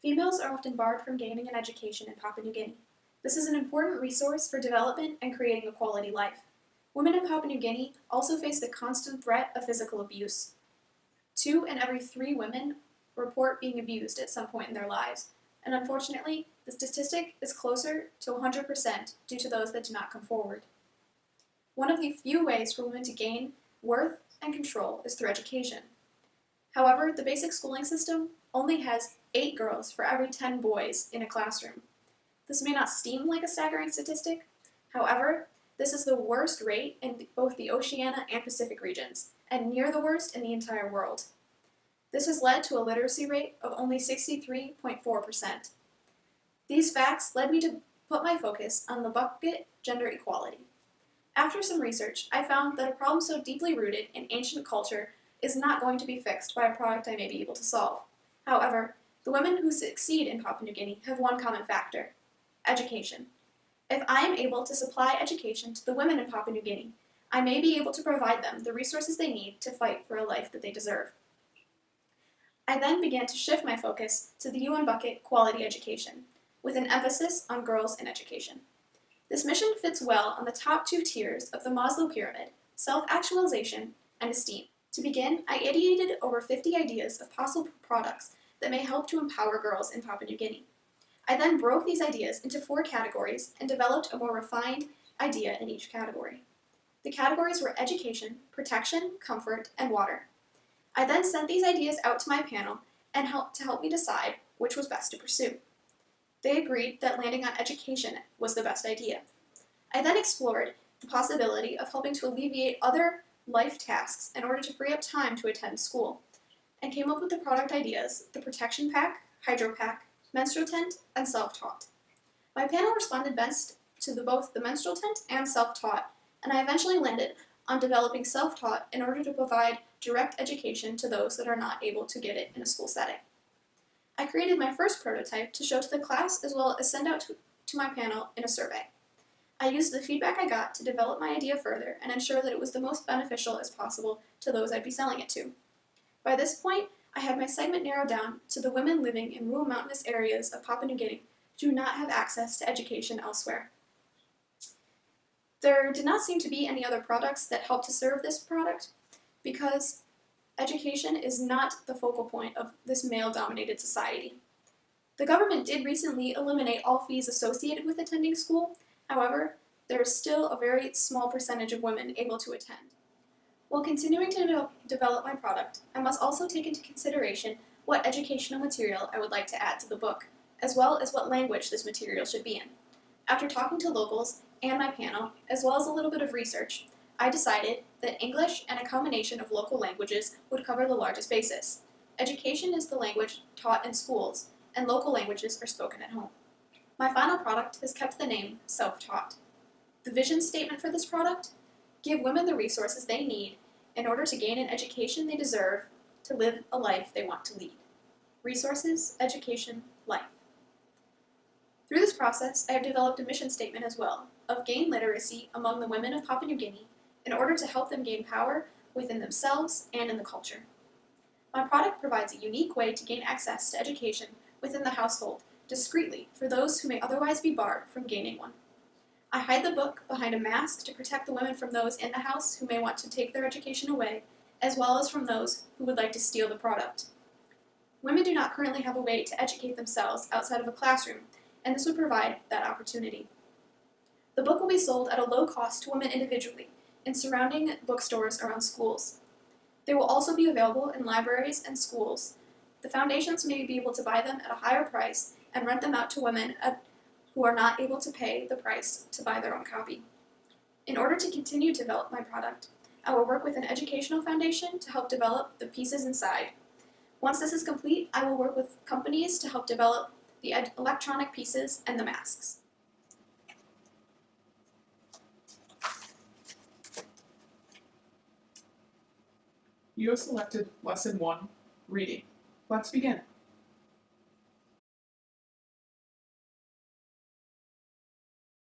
Females are often barred from gaining an education in Papua New Guinea. This is an important resource for development and creating a quality life. Women in Papua New Guinea also face the constant threat of physical abuse. 2 in every 3 women report being abused at some point in their lives, and unfortunately, the statistic is closer to 100% due to those that do not come forward. One of the few ways for women to gain worth and control is through education. However, the basic schooling system only has 8 girls for every 10 boys in a classroom. This may not seem like a staggering statistic. However, this is the worst rate in both the Oceania and Pacific regions, and near the worst in the entire world. This has led to a literacy rate of only 63.4%. These facts led me to put my focus on the bucket gender equality. After some research, I found that a problem so deeply rooted in ancient culture is not going to be fixed by a product I may be able to solve. However, the women who succeed in Papua New Guinea have one common factor: education. If I am able to supply education to the women in Papua New Guinea, I may be able to provide them the resources they need to fight for a life that they deserve. I then began to shift my focus to the UN bucket quality education, with an emphasis on girls in education. This mission fits well on the top 2 tiers of the Maslow pyramid: self-actualization and esteem. To begin, I ideated over 50 ideas of possible products that may help to empower girls in Papua New Guinea. I then broke these ideas into 4 categories and developed a more refined idea in each category. The categories were education, protection, comfort, and water. I then sent these ideas out to my panel and helped me decide which was best to pursue. They agreed that landing on education was the best idea. I then explored the possibility of helping to alleviate other life tasks in order to free up time to attend school, and came up with the product ideas: the protection pack, hydro pack, menstrual tent, and self-taught. My panel responded best to both the menstrual tent and self-taught, and I eventually landed on developing self-taught in order to provide direct education to those that are not able to get it in a school setting. I created my first prototype to show to the class as well as send out to my panel in a survey. I used the feedback I got to develop my idea further and ensure that it was the most beneficial as possible to those I'd be selling it to. By this point, I had my segment narrowed down to the women living in rural mountainous areas of Papua New Guinea who do not have access to education elsewhere. There did not seem to be any other products that helped to serve this product because education is not the focal point of this male-dominated society. The government did recently eliminate all fees associated with attending school. However, there is still a very small percentage of women able to attend. While continuing to develop my product, I must also take into consideration what educational material I would like to add to the book, as well as what language this material should be in. After talking to locals and my panel, as well as a little bit of research, I decided that English and a combination of local languages would cover the largest basis. Education is the language taught in schools, and local languages are spoken at home. My final product has kept the name Self-Taught. The vision statement for this product: give women the resources they need in order to gain an education they deserve to live a life they want to lead. Resources, education, life. Through this process, I have developed a mission statement as well, of gain literacy among the women of Papua New Guinea in order to help them gain power within themselves and in the culture. My product provides a unique way to gain access to education within the household discreetly for those who may otherwise be barred from gaining one. I hide the book behind a mask to protect the women from those in the house who may want to take their education away, as well as from those who would like to steal the product. Women do not currently have a way to educate themselves outside of a classroom, and this would provide that opportunity. The book will be sold at a low cost to women individually in surrounding bookstores around schools. They will also be available in libraries and schools. The foundations may be able to buy them at a higher price and rent them out to women who are not able to pay the price to buy their own copy. In order to continue to develop my product, I will work with an educational foundation to help develop the pieces inside. Once this is complete, I will work with companies to help develop the electronic pieces and the masks. You have selected Lesson 1, Reading. Let's begin.